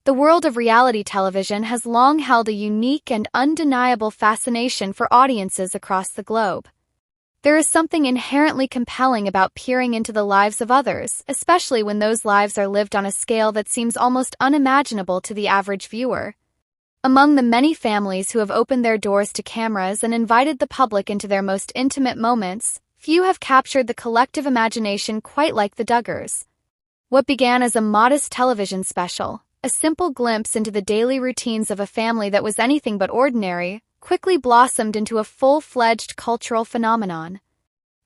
The world of reality television has long held a unique and undeniable fascination for audiences across the globe. There is something inherently compelling about peering into the lives of others, especially when those lives are lived on a scale that seems almost unimaginable to the average viewer. Among the many families who have opened their doors to cameras and invited the public into their most intimate moments, few have captured the collective imagination quite like the Duggars. What began as a modest television special, a simple glimpse into the daily routines of a family that was anything but ordinary, quickly blossomed into a full-fledged cultural phenomenon.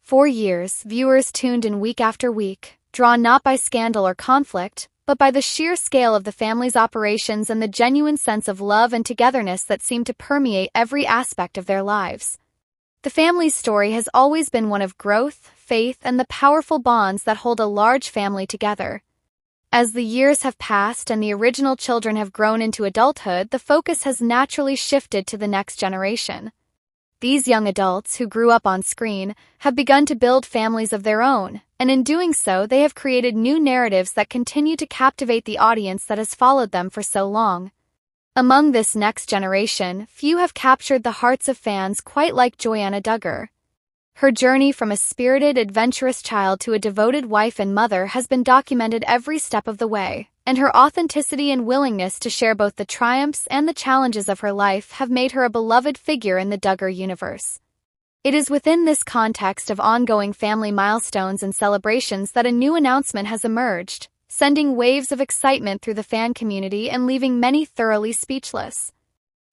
For years, viewers tuned in week after week, drawn not by scandal or conflict, but by the sheer scale of the family's operations and the genuine sense of love and togetherness that seemed to permeate every aspect of their lives. The family's story has always been one of growth, faith, and the powerful bonds that hold a large family together. As the years have passed and the original children have grown into adulthood, the focus has naturally shifted to the next generation. These young adults, who grew up on screen, have begun to build families of their own, and in doing so, they have created new narratives that continue to captivate the audience that has followed them for so long. Among this next generation, few have captured the hearts of fans quite like Joanna Duggar. Her journey from a spirited, adventurous child to a devoted wife and mother has been documented every step of the way, and her authenticity and willingness to share both the triumphs and the challenges of her life have made her a beloved figure in the Duggar universe. It is within this context of ongoing family milestones and celebrations that a new announcement has emerged, sending waves of excitement through the fan community and leaving many thoroughly speechless.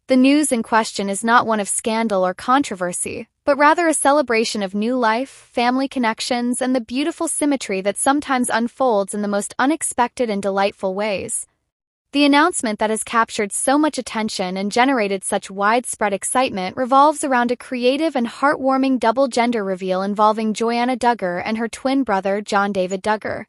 The news in question is not one of scandal or controversy, but rather a celebration of new life, family connections, and the beautiful symmetry that sometimes unfolds in the most unexpected and delightful ways. The announcement that has captured so much attention and generated such widespread excitement revolves around a creative and heartwarming double-gender reveal involving Joanna Duggar and her twin brother John David Duggar.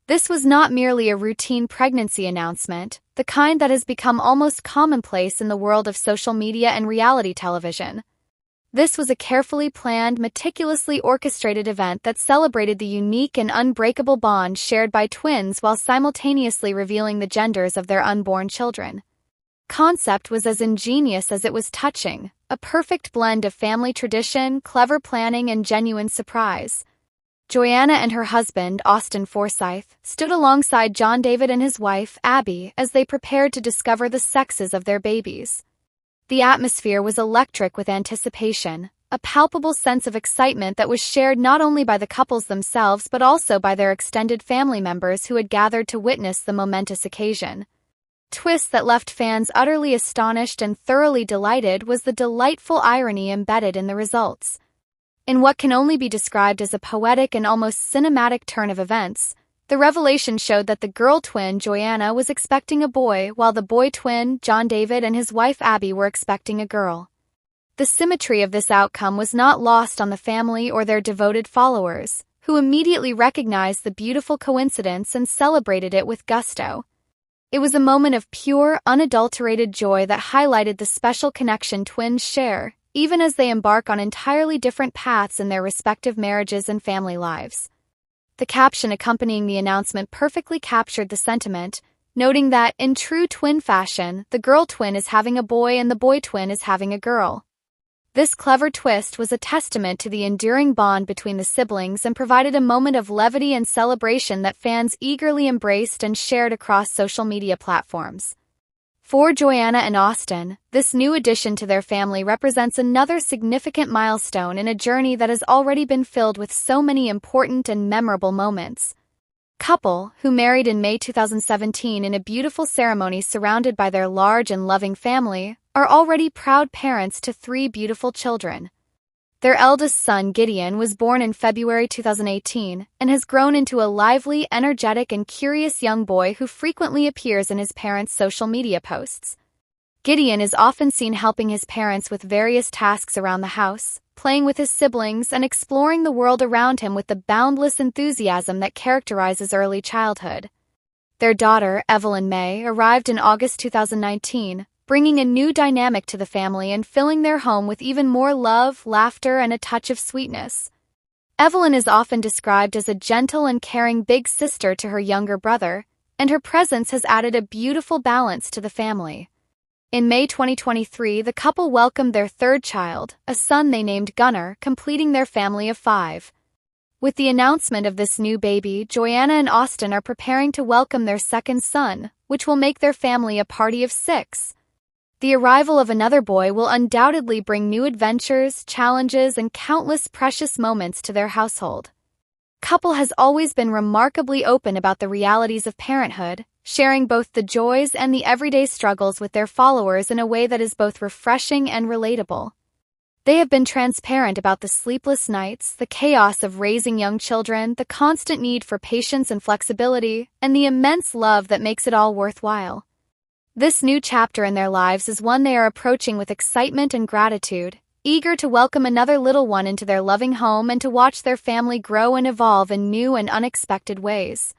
This was not merely a routine pregnancy announcement, the kind that has become almost commonplace in the world of social media and reality television. This was a carefully planned, meticulously orchestrated event that celebrated the unique and unbreakable bond shared by twins while simultaneously revealing the genders of their unborn children. Concept was as ingenious as it was touching, a perfect blend of family tradition, clever planning, and genuine surprise. Joanna and her husband, Austin Forsyth, stood alongside John David and his wife, Abbie, as they prepared to discover the sexes of their babies. The atmosphere was electric with anticipation, a palpable sense of excitement that was shared not only by the couples themselves but also by their extended family members who had gathered to witness the momentous occasion. Twist that left fans utterly astonished and thoroughly delighted was the delightful irony embedded in the results. In what can only be described as a poetic and almost cinematic turn of events, the revelation showed that the girl twin Joanna was expecting a boy while the boy twin John David and his wife Abbie were expecting a girl. The symmetry of this outcome was not lost on the family or their devoted followers, who immediately recognized the beautiful coincidence and celebrated it with gusto. It was a moment of pure, unadulterated joy that highlighted the special connection twins share, even as they embark on entirely different paths in their respective marriages and family lives. The caption accompanying the announcement perfectly captured the sentiment, noting that, in true twin fashion, the girl twin is having a boy and the boy twin is having a girl. This clever twist was a testament to the enduring bond between the siblings and provided a moment of levity and celebration that fans eagerly embraced and shared across social media platforms. For Joanna and Austin, this new addition to their family represents another significant milestone in a journey that has already been filled with so many important and memorable moments. Couple, who married in May 2017 in a beautiful ceremony surrounded by their large and loving family, are already proud parents to 3 beautiful children. Their eldest son, Gideon, was born in February 2018 and has grown into a lively, energetic, and curious young boy who frequently appears in his parents' social media posts. Gideon is often seen helping his parents with various tasks around the house, playing with his siblings, and exploring the world around him with the boundless enthusiasm that characterizes early childhood. Their daughter, Evelyn May, arrived in August 2019, bringing a new dynamic to the family and filling their home with even more love, laughter, and a touch of sweetness. Evelyn is often described as a gentle and caring big sister to her younger brother, and her presence has added a beautiful balance to the family. In May 2023, the couple welcomed their third child, a son they named Gunnar, completing their family of 5. With the announcement of this new baby, Joanna and Austin are preparing to welcome their second son, which will make their family a party of 6. The arrival of another boy will undoubtedly bring new adventures, challenges, and countless precious moments to their household. Couple has always been remarkably open about the realities of parenthood, sharing both the joys and the everyday struggles with their followers in a way that is both refreshing and relatable. They have been transparent about the sleepless nights, the chaos of raising young children, the constant need for patience and flexibility, and the immense love that makes it all worthwhile. This new chapter in their lives is one they are approaching with excitement and gratitude, eager to welcome another little one into their loving home and to watch their family grow and evolve in new and unexpected ways.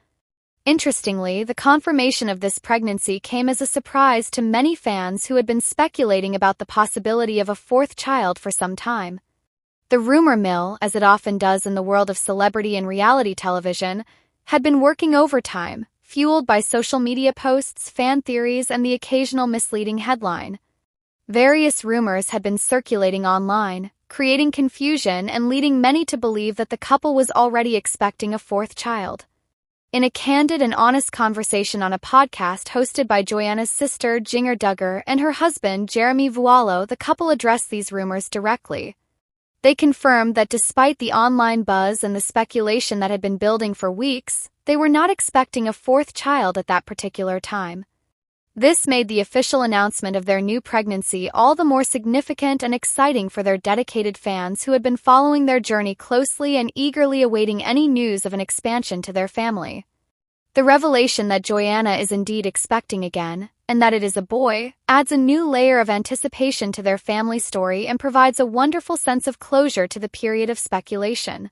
Interestingly, the confirmation of this pregnancy came as a surprise to many fans who had been speculating about the possibility of a 4th child for some time. The rumor mill, as it often does in the world of celebrity and reality television, had been working overtime, fueled by social media posts, fan theories, and the occasional misleading headline. Various rumors had been circulating online, creating confusion and leading many to believe that the couple was already expecting a 4th child. In a candid and honest conversation on a podcast hosted by Joanna's sister, Abbie Duggar, and her husband, Jeremy Vuolo, the couple addressed these rumors directly. They confirmed that despite the online buzz and the speculation that had been building for weeks, they were not expecting a 4th child at that particular time. This made the official announcement of their new pregnancy all the more significant and exciting for their dedicated fans who had been following their journey closely and eagerly awaiting any news of an expansion to their family. The revelation that Joanna is indeed expecting again, and that it is a boy, adds a new layer of anticipation to their family story and provides a wonderful sense of closure to the period of speculation.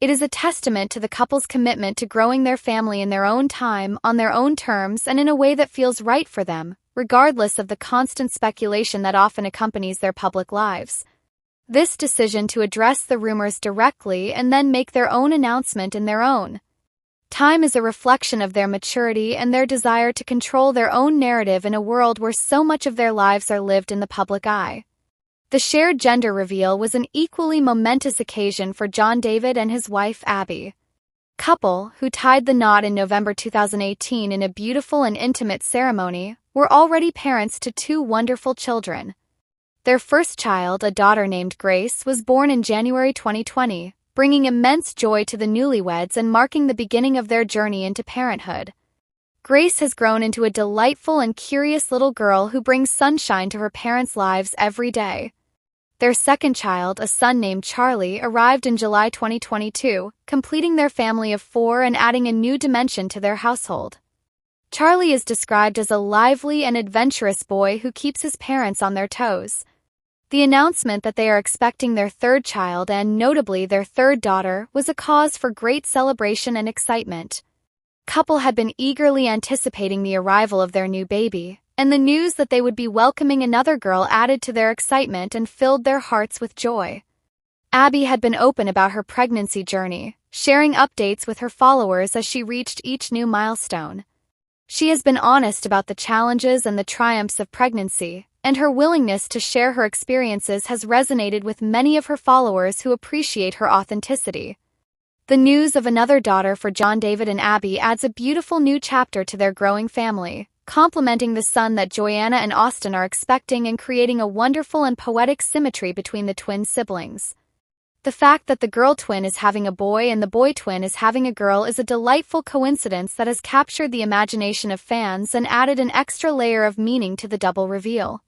It is a testament to the couple's commitment to growing their family in their own time, on their own terms, and in a way that feels right for them, regardless of the constant speculation that often accompanies their public lives. This decision to address the rumors directly and then make their own announcement in their own time is a reflection of their maturity and their desire to control their own narrative in a world where so much of their lives are lived in the public eye. The shared gender reveal was an equally momentous occasion for John David and his wife Abbie. Couple, who tied the knot in November 2018 in a beautiful and intimate ceremony, were already parents to 2 wonderful children. Their first child, a daughter named Grace, was born in January 2020, bringing immense joy to the newlyweds and marking the beginning of their journey into parenthood. Grace has grown into a delightful and curious little girl who brings sunshine to her parents' lives every day. Their second child, a son named Charlie, arrived in July 2022, completing their family of 4 and adding a new dimension to their household. Charlie is described as a lively and adventurous boy who keeps his parents on their toes. The announcement that they are expecting their third child and, notably, their third daughter, was a cause for great celebration and excitement. Couple had been eagerly anticipating the arrival of their new baby, and the news that they would be welcoming another girl added to their excitement and filled their hearts with joy. Abbie had been open about her pregnancy journey, sharing updates with her followers as she reached each new milestone. She has been honest about the challenges and the triumphs of pregnancy, and her willingness to share her experiences has resonated with many of her followers who appreciate her authenticity. The news of another daughter for John David and Abbie adds a beautiful new chapter to their growing family, complementing the son that Joanna and Austin are expecting and creating a wonderful and poetic symmetry between the twin siblings. The fact that the girl twin is having a boy and the boy twin is having a girl is a delightful coincidence that has captured the imagination of fans and added an extra layer of meaning to the double reveal.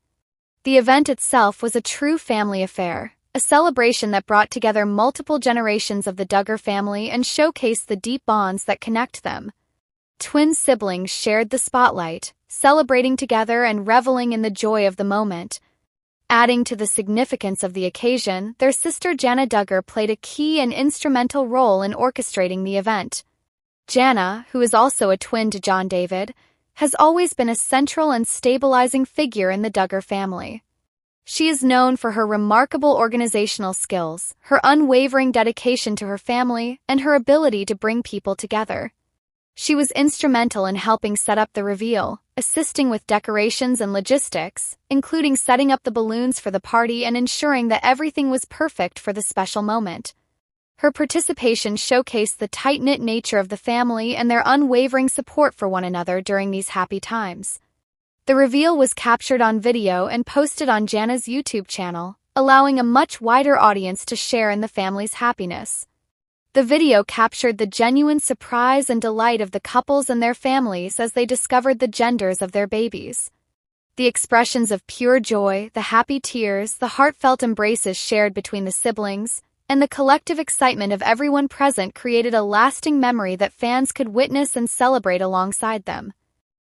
The event itself was a true family affair, a celebration that brought together multiple generations of the Duggar family and showcased the deep bonds that connect them. Twin siblings shared the spotlight, celebrating together and reveling in the joy of the moment. Adding to the significance of the occasion, their sister Joanna Duggar played a key and instrumental role in orchestrating the event. Joanna, who is also a twin to John David, has always been a central and stabilizing figure in the Duggar family. She is known for her remarkable organizational skills, her unwavering dedication to her family, and her ability to bring people together. She was instrumental in helping set up the reveal, assisting with decorations and logistics, including setting up the balloons for the party and ensuring that everything was perfect for the special moment. Her participation showcased the tight-knit nature of the family and their unwavering support for one another during these happy times. The reveal was captured on video and posted on Jana's YouTube channel, allowing a much wider audience to share in the family's happiness. The video captured the genuine surprise and delight of the couples and their families as they discovered the genders of their babies. The expressions of pure joy, the happy tears, the heartfelt embraces shared between the siblings, and the collective excitement of everyone present created a lasting memory that fans could witness and celebrate alongside them.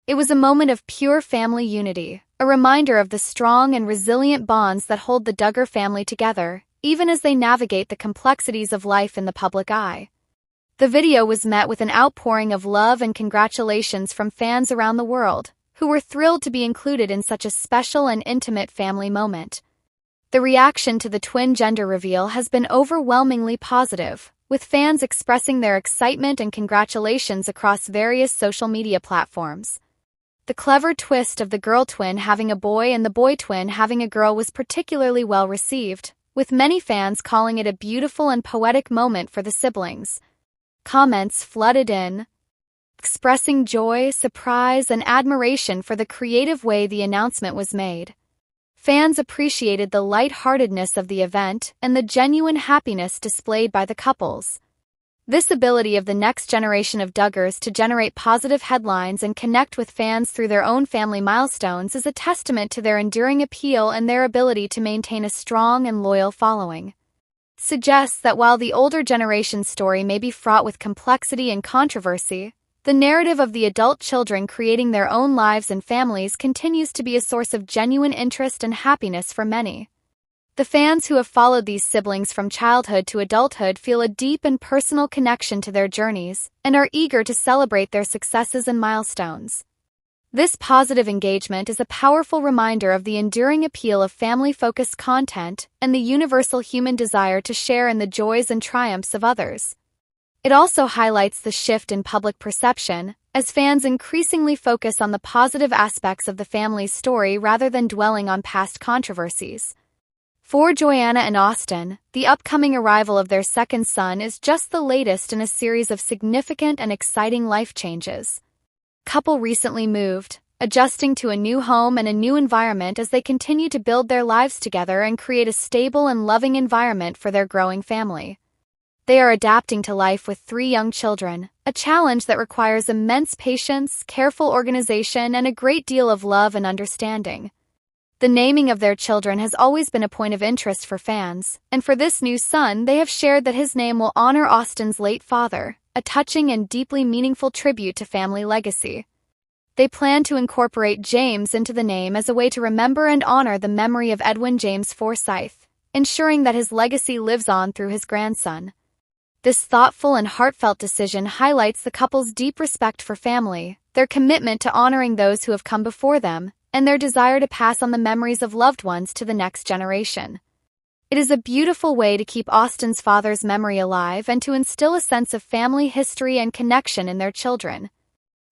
It was a moment of pure family unity, a reminder of the strong and resilient bonds that hold the Duggar family together, even as they navigate the complexities of life in the public eye. The video was met with an outpouring of love and congratulations from fans around the world, who were thrilled to be included in such a special and intimate family moment. The reaction to the twin gender reveal has been overwhelmingly positive, with fans expressing their excitement and congratulations across various social media platforms. The clever twist of the girl twin having a boy and the boy twin having a girl was particularly well received, with many fans calling it a beautiful and poetic moment for the siblings. Comments flooded in, expressing joy, surprise, and admiration for the creative way the announcement was made. Fans appreciated the light-heartedness of the event and the genuine happiness displayed by the couples. This ability of the next generation of Duggars to generate positive headlines and connect with fans through their own family milestones is a testament to their enduring appeal and their ability to maintain a strong and loyal following. It suggests that while the older generation's story may be fraught with complexity and controversy, the narrative of the adult children creating their own lives and families continues to be a source of genuine interest and happiness for many. The fans who have followed these siblings from childhood to adulthood feel a deep and personal connection to their journeys and are eager to celebrate their successes and milestones. This positive engagement is a powerful reminder of the enduring appeal of family-focused content and the universal human desire to share in the joys and triumphs of others. It also highlights the shift in public perception, as fans increasingly focus on the positive aspects of the family's story rather than dwelling on past controversies. For Joanna and Austin, the upcoming arrival of their second son is just the latest in a series of significant and exciting life changes. The couple recently moved, adjusting to a new home and a new environment as they continue to build their lives together and create a stable and loving environment for their growing family. They are adapting to life with 3 young children, a challenge that requires immense patience, careful organization, and a great deal of love and understanding. The naming of their children has always been a point of interest for fans, and for this new son they have shared that his name will honor Austin's late father, a touching and deeply meaningful tribute to family legacy. They plan to incorporate James into the name as a way to remember and honor the memory of Edwin James Forsyth, ensuring that his legacy lives on through his grandson. This thoughtful and heartfelt decision highlights the couple's deep respect for family, their commitment to honoring those who have come before them, and their desire to pass on the memories of loved ones to the next generation. It is a beautiful way to keep Austin's father's memory alive and to instill a sense of family history and connection in their children.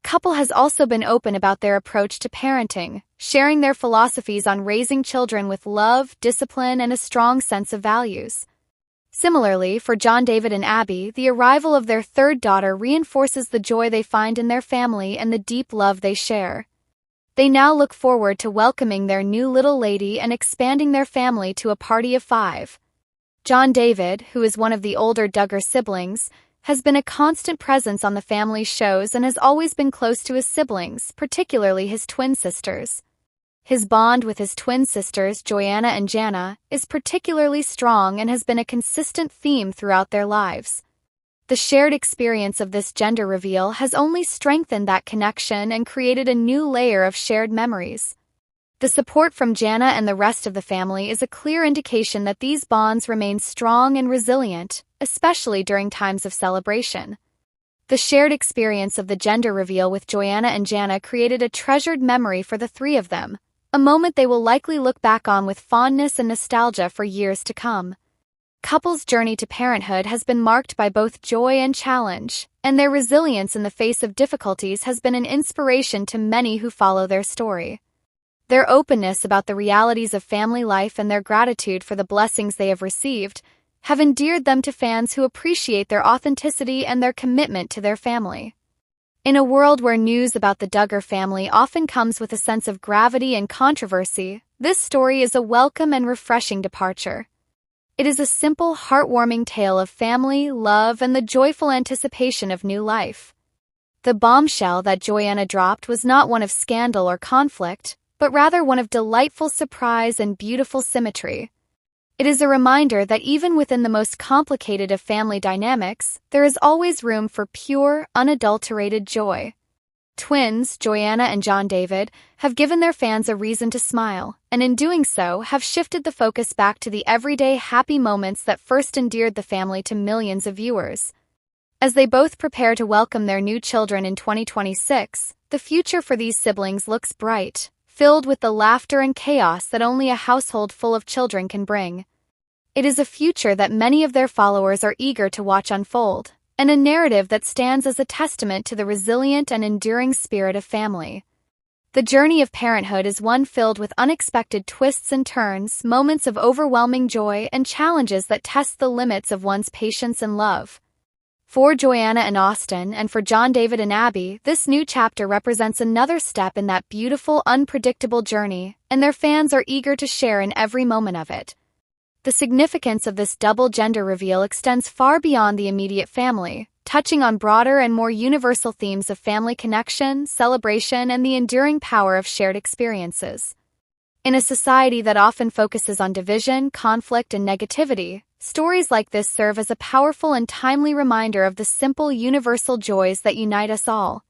The couple has also been open about their approach to parenting, sharing their philosophies on raising children with love, discipline, and a strong sense of values. Similarly, for John David and Abbie, the arrival of their third daughter reinforces the joy they find in their family and the deep love they share. They now look forward to welcoming their new little lady and expanding their family to a party of 5. John David, who is one of the older Duggar siblings, has been a constant presence on the family's shows and has always been close to his siblings, particularly his twin sisters. His bond with his twin sisters, Joanna and Jana, is particularly strong and has been a consistent theme throughout their lives. The shared experience of this gender reveal has only strengthened that connection and created a new layer of shared memories. The support from Jana and the rest of the family is a clear indication that these bonds remain strong and resilient, especially during times of celebration. The shared experience of the gender reveal with Joanna and Jana created a treasured memory for the 3 of them, a moment they will likely look back on with fondness and nostalgia for years to come. couples' journey to parenthood has been marked by both joy and challenge, and their resilience in the face of difficulties has been an inspiration to many who follow their story. Their openness about the realities of family life and their gratitude for the blessings they have received have endeared them to fans who appreciate their authenticity and their commitment to their family. In a world where news about the Duggar family often comes with a sense of gravity and controversy, this story is a welcome and refreshing departure. It is a simple, heartwarming tale of family, love, and the joyful anticipation of new life. The bombshell that Joanna dropped was not one of scandal or conflict, but rather one of delightful surprise and beautiful symmetry. It is a reminder that even within the most complicated of family dynamics, there is always room for pure, unadulterated joy. Twins, Joanna and John David, have given their fans a reason to smile, and in doing so have shifted the focus back to the everyday happy moments that first endeared the family to millions of viewers. As they both prepare to welcome their new children in 2026, the future for these siblings looks bright, filled with the laughter and chaos that only a household full of children can bring. It is a future that many of their followers are eager to watch unfold, and a narrative that stands as a testament to the resilient and enduring spirit of family. The journey of parenthood is one filled with unexpected twists and turns, moments of overwhelming joy, and challenges that test the limits of one's patience and love. For Joanna and Austin, and for John David and Abbie, this new chapter represents another step in that beautiful, unpredictable journey, and their fans are eager to share in every moment of it. The significance of this double gender reveal extends far beyond the immediate family, touching on broader and more universal themes of family connection, celebration, and the enduring power of shared experiences. In a society that often focuses on division, conflict, and negativity, stories like this serve as a powerful and timely reminder of the simple, universal joys that unite us all.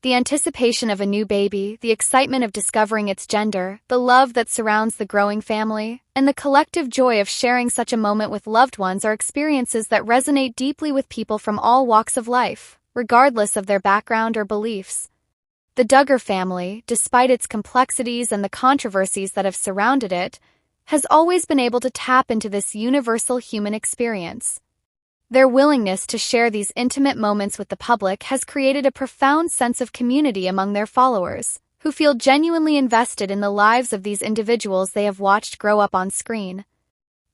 The anticipation of a new baby, the excitement of discovering its gender, the love that surrounds the growing family, and the collective joy of sharing such a moment with loved ones are experiences that resonate deeply with people from all walks of life, regardless of their background or beliefs. The Duggar family, despite its complexities and the controversies that have surrounded it, has always been able to tap into this universal human experience. Their willingness to share these intimate moments with the public has created a profound sense of community among their followers, who feel genuinely invested in the lives of these individuals they have watched grow up on screen.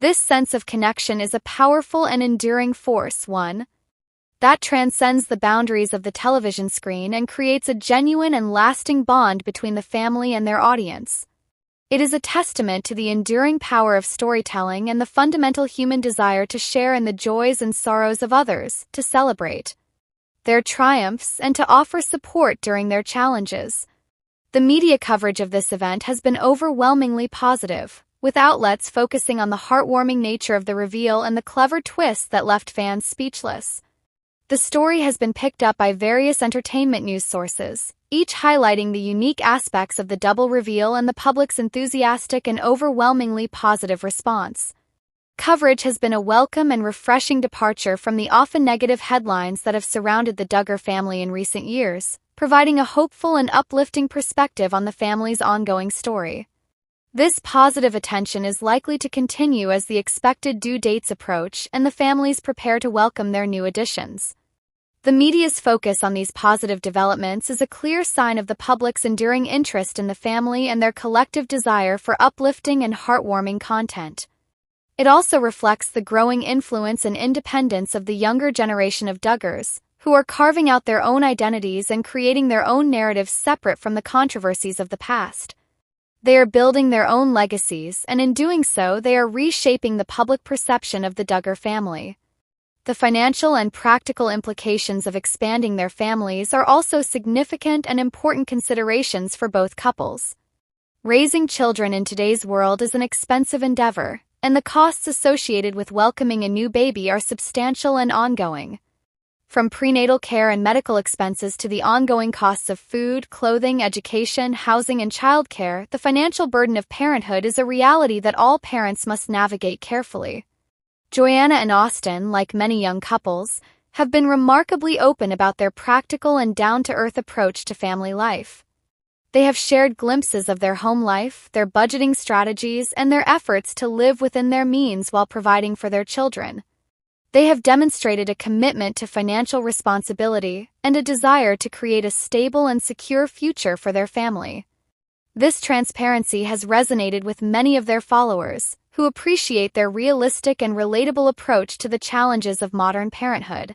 This sense of connection is a powerful and enduring force, one that transcends the boundaries of the television screen and creates a genuine and lasting bond between the family and their audience. It is a testament to the enduring power of storytelling and the fundamental human desire to share in the joys and sorrows of others, to celebrate their triumphs, and to offer support during their challenges. The media coverage of this event has been overwhelmingly positive, with outlets focusing on the heartwarming nature of the reveal and the clever twists that left fans speechless. The story has been picked up by various entertainment news sources, each highlighting the unique aspects of the double reveal and the public's enthusiastic and overwhelmingly positive response. Coverage has been a welcome and refreshing departure from the often negative headlines that have surrounded the Duggar family in recent years, providing a hopeful and uplifting perspective on the family's ongoing story. This positive attention is likely to continue as the expected due dates approach and the families prepare to welcome their new additions. The media's focus on these positive developments is a clear sign of the public's enduring interest in the family and their collective desire for uplifting and heartwarming content. It also reflects the growing influence and independence of the younger generation of Duggars, who are carving out their own identities and creating their own narratives separate from the controversies of the past. They are building their own legacies, and in doing so, they are reshaping the public perception of the Duggar family. The financial and practical implications of expanding their families are also significant and important considerations for both couples. Raising children in today's world is an expensive endeavor, and the costs associated with welcoming a new baby are substantial and ongoing. From prenatal care and medical expenses to the ongoing costs of food, clothing, education, housing, and childcare, the financial burden of parenthood is a reality that all parents must navigate carefully. Joanna and Austin, like many young couples, have been remarkably open about their practical and down-to-earth approach to family life. They have shared glimpses of their home life, their budgeting strategies, and their efforts to live within their means while providing for their children. They have demonstrated a commitment to financial responsibility and a desire to create a stable and secure future for their family. This transparency has resonated with many of their followers, who appreciate their realistic and relatable approach to the challenges of modern parenthood.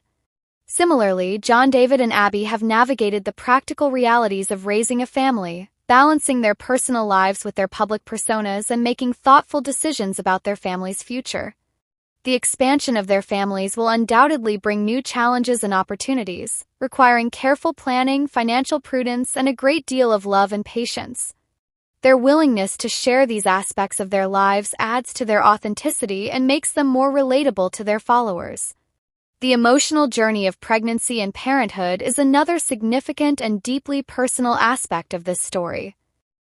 Similarly, John David and Abbie have navigated the practical realities of raising a family, balancing their personal lives with their public personas and making thoughtful decisions about their family's future. The expansion of their families will undoubtedly bring new challenges and opportunities, requiring careful planning, financial prudence, and a great deal of love and patience. Their willingness to share these aspects of their lives adds to their authenticity and makes them more relatable to their followers. The emotional journey of pregnancy and parenthood is another significant and deeply personal aspect of this story.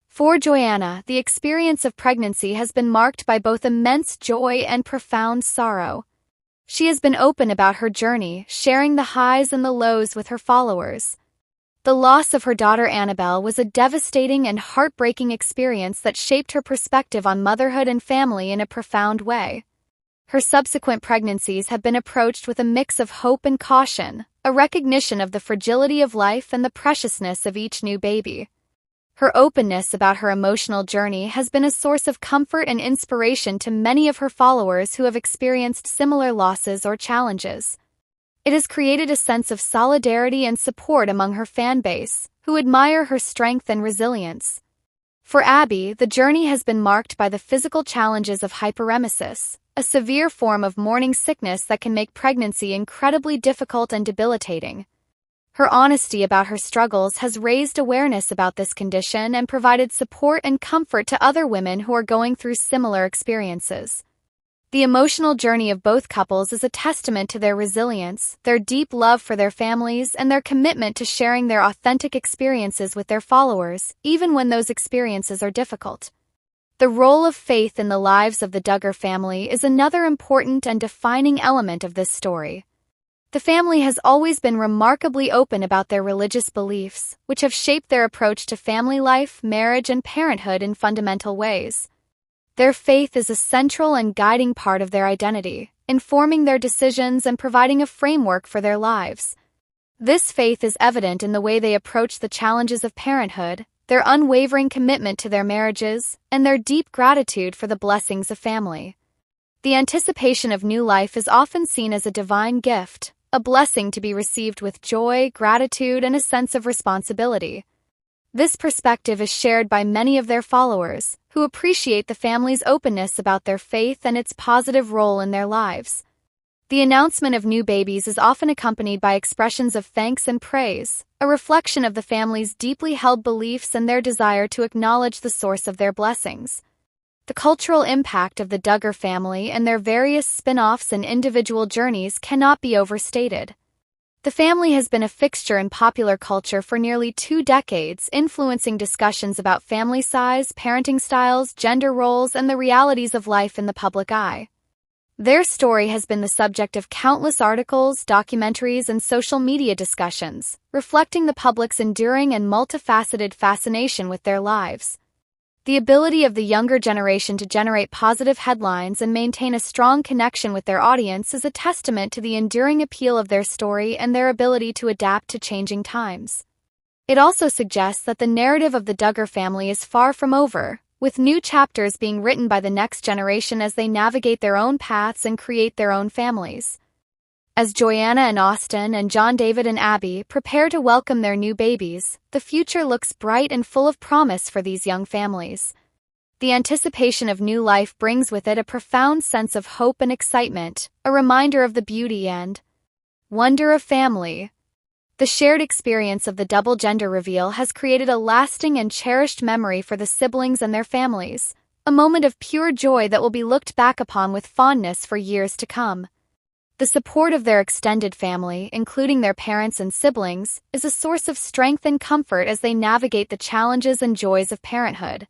For Joanna, the experience of pregnancy has been marked by both immense joy and profound sorrow. She has been open about her journey, sharing the highs and the lows with her followers. The loss of her daughter Annabelle was a devastating and heartbreaking experience that shaped her perspective on motherhood and family in a profound way. Her subsequent pregnancies have been approached with a mix of hope and caution, a recognition of the fragility of life and the preciousness of each new baby. Her openness about her emotional journey has been a source of comfort and inspiration to many of her followers who have experienced similar losses or challenges. It has created a sense of solidarity and support among her fan base, who admire her strength and resilience. For Abbie, the journey has been marked by the physical challenges of hyperemesis, a severe form of morning sickness that can make pregnancy incredibly difficult and debilitating. Her honesty about her struggles has raised awareness about this condition and provided support and comfort to other women who are going through similar experiences. The emotional journey of both couples is a testament to their resilience, their deep love for their families, and their commitment to sharing their authentic experiences with their followers, even when those experiences are difficult. The role of faith in the lives of the Duggar family is another important and defining element of this story. The family has always been remarkably open about their religious beliefs, which have shaped their approach to family life, marriage, and parenthood in fundamental ways. Their faith is a central and guiding part of their identity, informing their decisions and providing a framework for their lives. This faith is evident in the way they approach the challenges of parenthood, their unwavering commitment to their marriages, and their deep gratitude for the blessings of family. The anticipation of new life is often seen as a divine gift, a blessing to be received with joy, gratitude, and a sense of responsibility. This perspective is shared by many of their followers, who appreciate the family's openness about their faith and its positive role in their lives. The announcement of new babies is often accompanied by expressions of thanks and praise, a reflection of the family's deeply held beliefs and their desire to acknowledge the source of their blessings. The cultural impact of the Duggar family and their various spin-offs and individual journeys cannot be overstated. The family has been a fixture in popular culture for nearly 2 decades, influencing discussions about family size, parenting styles, gender roles, and the realities of life in the public eye. Their story has been the subject of countless articles, documentaries, and social media discussions, reflecting the public's enduring and multifaceted fascination with their lives. The ability of the younger generation to generate positive headlines and maintain a strong connection with their audience is a testament to the enduring appeal of their story and their ability to adapt to changing times. It also suggests that the narrative of the Duggar family is far from over, with new chapters being written by the next generation as they navigate their own paths and create their own families. As Joanna and Austin and John David and Abbie prepare to welcome their new babies, the future looks bright and full of promise for these young families. The anticipation of new life brings with it a profound sense of hope and excitement, a reminder of the beauty and wonder of family. The shared experience of the double gender reveal has created a lasting and cherished memory for the siblings and their families, a moment of pure joy that will be looked back upon with fondness for years to come. The support of their extended family, including their parents and siblings, is a source of strength and comfort as they navigate the challenges and joys of parenthood.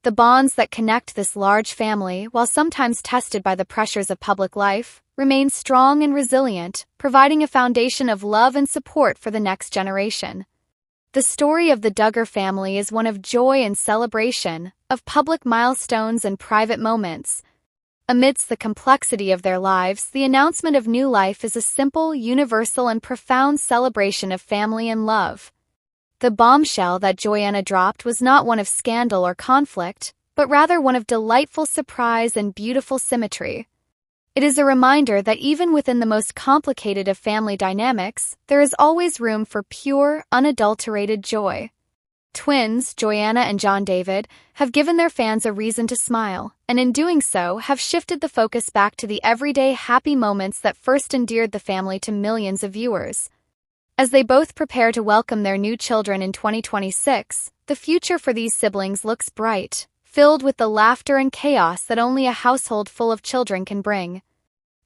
The bonds that connect this large family, while sometimes tested by the pressures of public life, remain strong and resilient, providing a foundation of love and support for the next generation. The story of the Duggar family is one of joy and celebration, of public milestones and private moments. Amidst the complexity of their lives, the announcement of new life is a simple, universal, and profound celebration of family and love. The bombshell that Joanna dropped was not one of scandal or conflict, but rather one of delightful surprise and beautiful symmetry. It is a reminder that even within the most complicated of family dynamics, there is always room for pure, unadulterated joy. Twins, Joanna and John David, have given their fans a reason to smile, and in doing so have shifted the focus back to the everyday happy moments that first endeared the family to millions of viewers. As they both prepare to welcome their new children in 2026, the future for these siblings looks bright, filled with the laughter and chaos that only a household full of children can bring.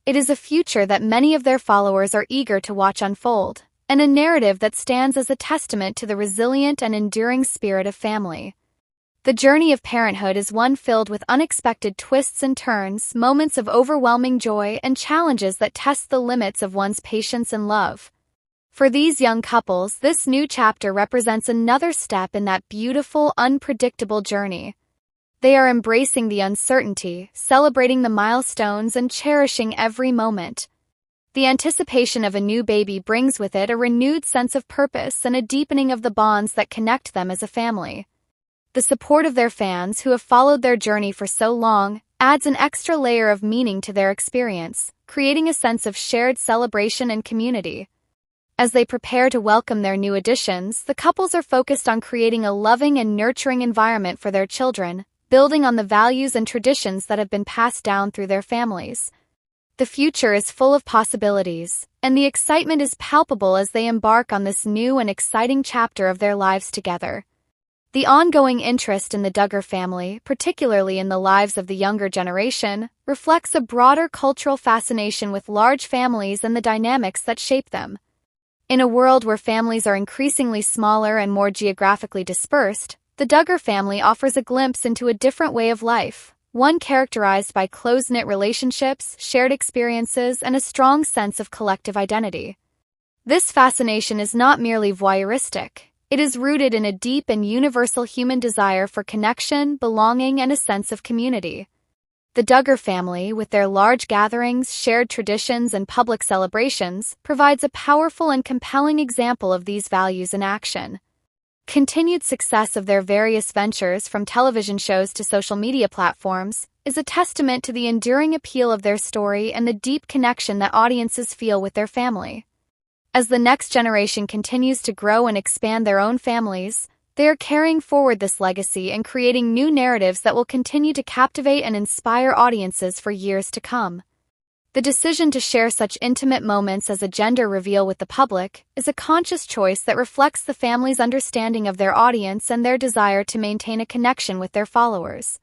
It is a future that many of their followers are eager to watch unfold, and a narrative that stands as a testament to the resilient and enduring spirit of family. The journey of parenthood is one filled with unexpected twists and turns, moments of overwhelming joy, and challenges that test the limits of one's patience and love. For these young couples, this new chapter represents another step in that beautiful, unpredictable journey. They are embracing the uncertainty, celebrating the milestones, and cherishing every moment. The anticipation of a new baby brings with it a renewed sense of purpose and a deepening of the bonds that connect them as a family. The support of their fans, who have followed their journey for so long, adds an extra layer of meaning to their experience, creating a sense of shared celebration and community. As they prepare to welcome their new additions, the couples are focused on creating a loving and nurturing environment for their children, building on the values and traditions that have been passed down through their families. The future is full of possibilities, and the excitement is palpable as they embark on this new and exciting chapter of their lives together. The ongoing interest in the Duggar family, particularly in the lives of the younger generation, reflects a broader cultural fascination with large families and the dynamics that shape them. In a world where families are increasingly smaller and more geographically dispersed, the Duggar family offers a glimpse into a different way of life, one characterized by close-knit relationships, shared experiences, and a strong sense of collective identity. This fascination is not merely voyeuristic. It is rooted in a deep and universal human desire for connection, belonging, and a sense of community. The Duggar family, with their large gatherings, shared traditions, and public celebrations, provides a powerful and compelling example of these values in action. Continued success of their various ventures, from television shows to social media platforms, is a testament to the enduring appeal of their story and the deep connection that audiences feel with their family. As the next generation continues to grow and expand their own families, they are carrying forward this legacy and creating new narratives that will continue to captivate and inspire audiences for years to come. The decision to share such intimate moments as a gender reveal with the public is a conscious choice that reflects the family's understanding of their audience and their desire to maintain a connection with their followers.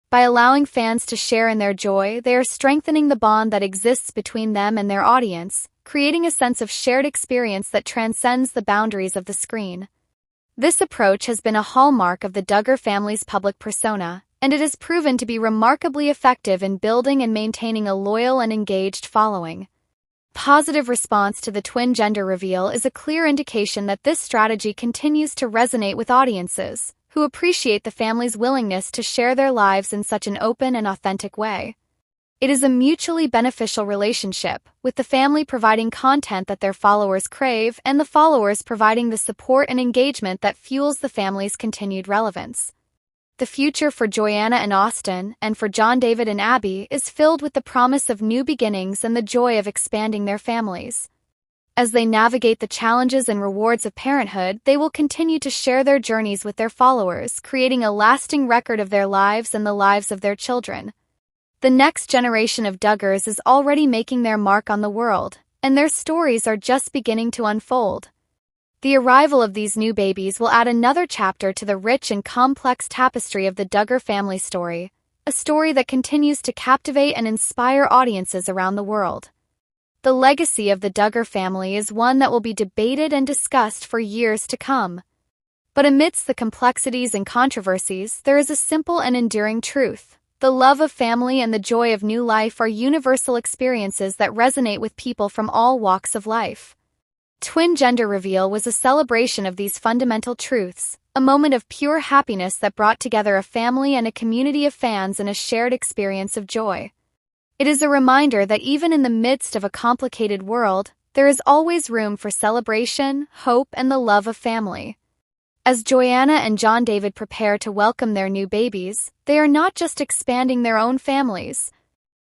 By allowing fans to share in their joy, they are strengthening the bond that exists between them and their audience, creating a sense of shared experience that transcends the boundaries of the screen. This approach has been a hallmark of the Duggar family's public persona, and it has proven to be remarkably effective in building and maintaining a loyal and engaged following. Positive response to the twin gender reveal is a clear indication that this strategy continues to resonate with audiences, who appreciate the family's willingness to share their lives in such an open and authentic way. It is a mutually beneficial relationship, with the family providing content that their followers crave and the followers providing the support and engagement that fuels the family's continued relevance. The future for Joanna and Austin, and for John David and Abbie, is filled with the promise of new beginnings and the joy of expanding their families. As they navigate the challenges and rewards of parenthood, they will continue to share their journeys with their followers, creating a lasting record of their lives and the lives of their children. The next generation of Duggars is already making their mark on the world, and their stories are just beginning to unfold. The arrival of these new babies will add another chapter to the rich and complex tapestry of the Duggar family story, a story that continues to captivate and inspire audiences around the world. The legacy of the Duggar family is one that will be debated and discussed for years to come. But amidst the complexities and controversies, there is a simple and enduring truth. The love of family and the joy of new life are universal experiences that resonate with people from all walks of life. twin gender reveal was a celebration of these fundamental truths, a moment of pure happiness that brought together a family and a community of fans in a shared experience of joy. It is a reminder that even in the midst of a complicated world, there is always room for celebration, hope, and the love of family. As Joanna and John David prepare to welcome their new babies, they are not just expanding their own families,